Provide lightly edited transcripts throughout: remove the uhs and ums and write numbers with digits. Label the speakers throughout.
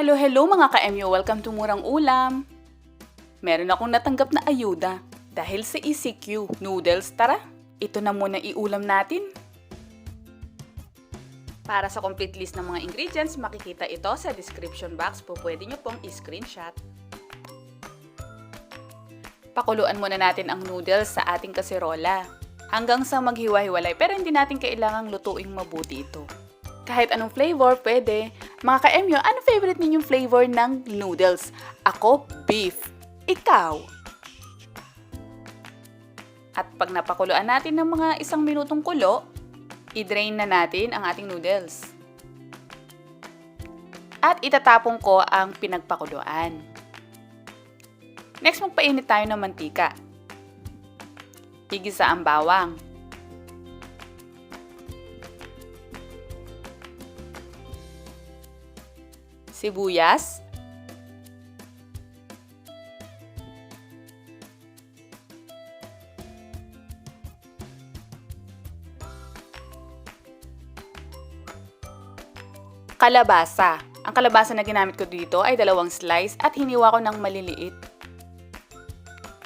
Speaker 1: Hello, hello mga ka-MU! Welcome to Murang Ulam! Meron akong natanggap na ayuda dahil sa ECQ. Noodles, tara! Ito na muna iulam natin. Para sa complete list ng mga ingredients, makikita ito sa description box po. Pwede nyo pong i-screenshot. Pakuluan muna natin ang noodles sa ating kaserola hanggang sa maghiwa-hiwalay, pero hindi natin kailangang lutuing mabuti ito. Kahit anong flavor, pwede. Mga ka-MU, ano favorite ninyong flavor ng noodles? Ako, beef. Ikaw? At pag napakuluan natin ng mga 1 minutong kulo, i-drain na natin ang ating noodles. At itatapon ko ang pinagpakuluan. Next, magpainit tayo ng mantika. Igisa ang bawang. Sibuyas, kalabasa. Ang kalabasa na ginamit ko dito ay 2 slice at hiniwa ko ng maliliit.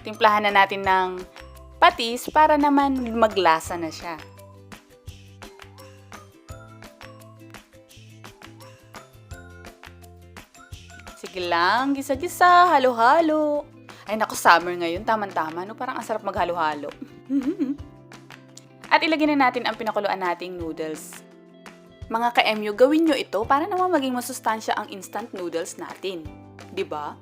Speaker 1: Timplahan na natin ng patis para naman maglasa na siya. Sige lang, gisa-gisa, halo-halo. Ay naku, summer ngayon, tama-tama, no? Parang ang sarap maghalo-halo. At ilagay na natin ang pinakuluan nating noodles. Mga ka-MU, gawin nyo ito para naman maging masustansya ang instant noodles natin. 'Di ba?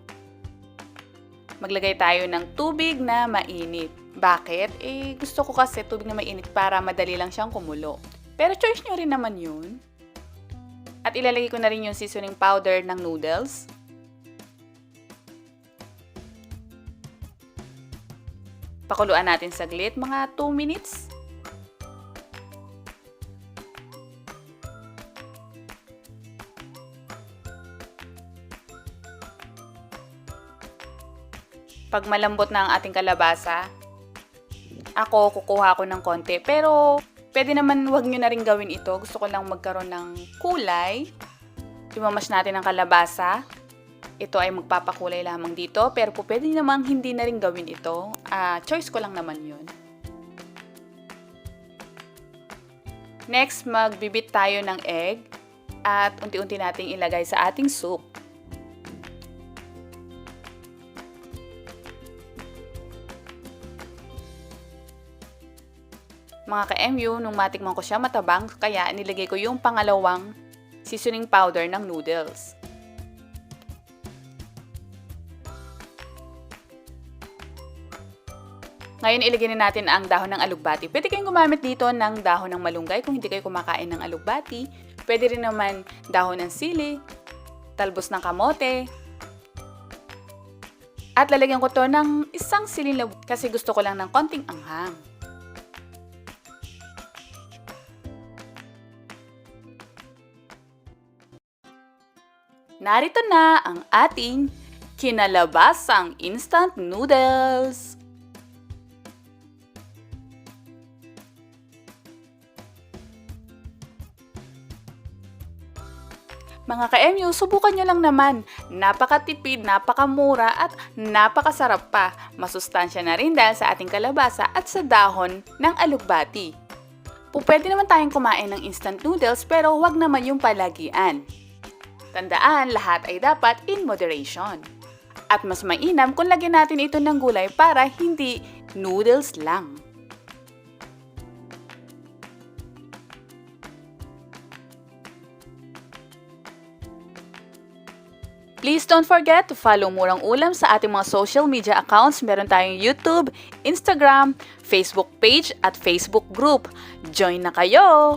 Speaker 1: Maglagay tayo ng tubig na mainit. Bakit? Gusto ko kasi tubig na mainit para madali lang siyang kumulo. Pero choice nyo rin naman yun. At ilalagay ko na rin yung seasoning powder ng noodles. Pakuluan natin saglit, mga 2 minutes. Pag malambot na ang ating kalabasa, ako kukuha ko ng konti. Pero pwede naman wag nyo na rin gawin ito. Gusto ko lang magkaroon ng kulay. Imamash natin ang kalabasa. Ito ay magpapakulay lamang dito. Pero pwede namang hindi na rin gawin ito. Choice ko lang naman yun. Next, magbibit tayo ng egg. At unti-unti nating ilagay sa ating soup. Mga ka-MU, nung matikman ko siya matabang, kaya nilagay ko yung pangalawang seasoning powder ng noodles. Ngayon, ilagay na natin ang dahon ng alugbati. Pwede kayong gumamit dito ng dahon ng malunggay kung hindi kayo kumakain ng alugbati. Pwede rin naman dahon ng sili, talbos ng kamote. At lalagyan ko to ng 1 siling labuyo kasi gusto ko lang ng konting anghang. Narito na ang ating kinalabasang instant noodles. Mga ka-MU, subukan nyo lang naman. Napakatipid, napakamura at napakasarap pa. Masustansya na rin dahil sa ating kalabasa at sa dahon ng alugbati. Pwede naman tayong kumain ng instant noodles pero huwag naman yung palagian. Tandaan, lahat ay dapat in moderation. At mas mainam kung lagyan natin ito ng gulay para hindi noodles lang. Please don't forget to follow Murang Ulam sa ating mga social media accounts. Meron tayong YouTube, Instagram, Facebook page at Facebook group. Join na kayo!